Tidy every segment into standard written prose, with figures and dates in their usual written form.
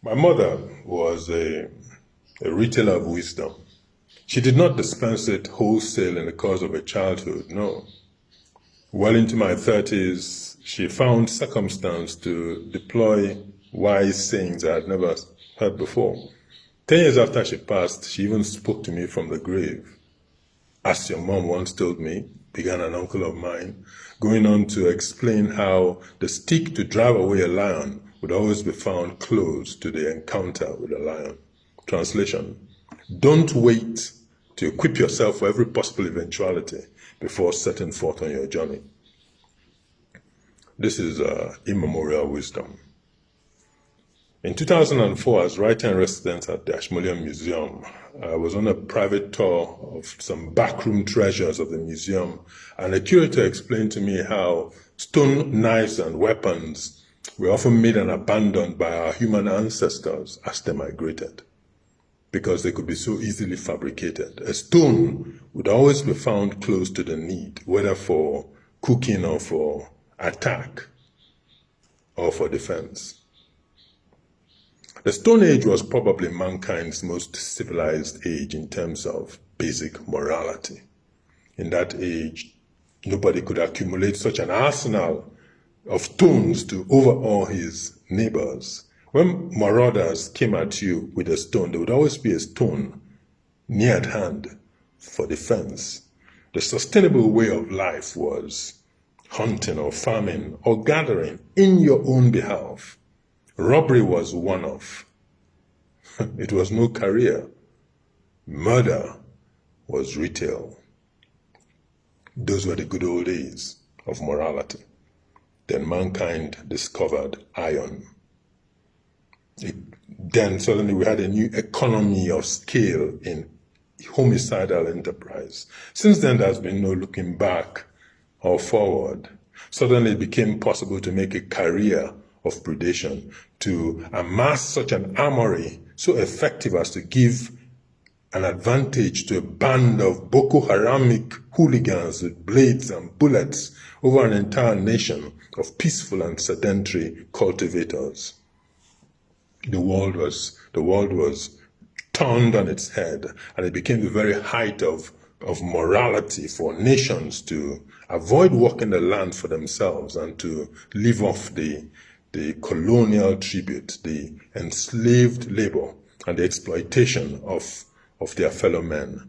My mother was a retailer of wisdom. She did not dispense it wholesale in the course of her childhood, no. Well into my 30s, she found circumstance to deploy wise sayings I had never heard before. 10 years after she passed, she even spoke to me from the grave. As your mom once told me, began an uncle of mine, going on to explain how the stick to drive away a lion would always be found close to the encounter with a lion. Translation: don't wait to equip yourself for every possible eventuality before setting forth on your journey. This is immemorial wisdom. In 2004, as writer in residence at the Ashmolean Museum, I was on a private tour of some backroom treasures of the museum, and the curator explained to me how stone knives and weapons were often made and abandoned by our human ancestors as they migrated, because they could be so easily fabricated. A stone would always be found close to the need, whether for cooking or for attack or for defense. The Stone Age was probably mankind's most civilized age in terms of basic morality. In that age, nobody could accumulate such an arsenal of stones to overawe his neighbors. When marauders came at you with a stone, there would always be a stone near at hand for defense. The sustainable way of life was hunting or farming or gathering in your own behalf. Robbery was one-off. It was no career. Murder was retail. Those were the good old days of morality. Then mankind discovered iron. Then suddenly we had a new economy of scale in homicidal enterprise. Since then, there's been no looking back or forward. Suddenly it became possible to make a career of predation, to amass such an armory so effective as to give an advantage to a band of Boko Haramic hooligans with blades and bullets over an entire nation of peaceful and sedentary cultivators. The world was turned on its head, and it became the very height of morality for nations to avoid working the land for themselves and to live off the colonial tribute, the enslaved labor, and the exploitation of their fellow men.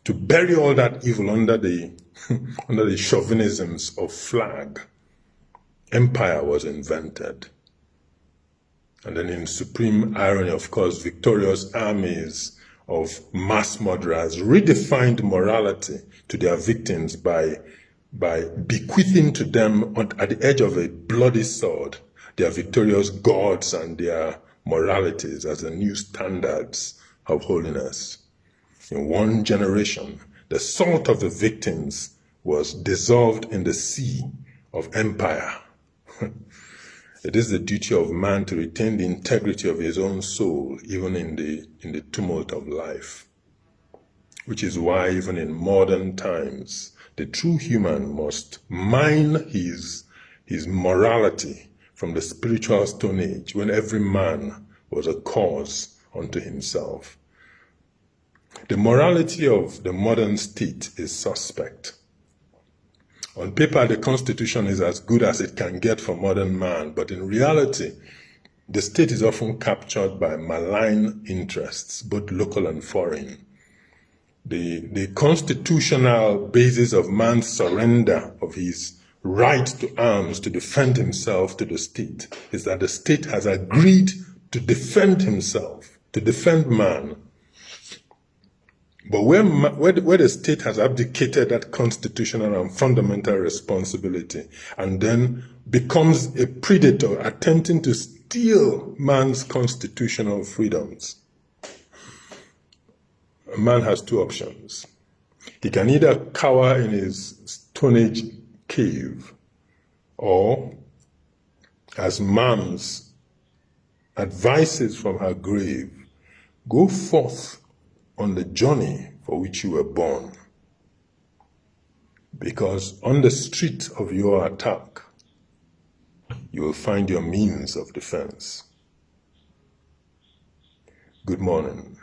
To bury all that evil under the under the chauvinisms of flag, empire was invented. And then in supreme irony, of course, victorious armies of mass murderers redefined morality to their victims by bequeathing to them at the edge of a bloody sword their victorious gods and their moralities as the new standards of holiness. In one generation, the salt of the victims was dissolved in the sea of empire. It is the duty of man to retain the integrity of his own soul, even in the tumult of life. Which is why, even in modern times, the true human must mine his morality from the spiritual Stone Age, when every man was a cause unto himself. The morality of the modern state is suspect. On paper, the Constitution is as good as it can get for modern man, but in reality, the state is often captured by malign interests, both local and foreign. The constitutional basis of man's surrender of his right to arms to defend himself to the state is that the state has agreed to defend himself, to defend man. But where the state has abdicated that constitutional and fundamental responsibility and then becomes a predator attempting to steal man's constitutional freedoms, a man has two options. He can either cower in his Stone Age cave, or, as Mams advises from her grave, go forth on the journey for which you were born. Because on the street of your attack, you will find your means of defense. Good morning.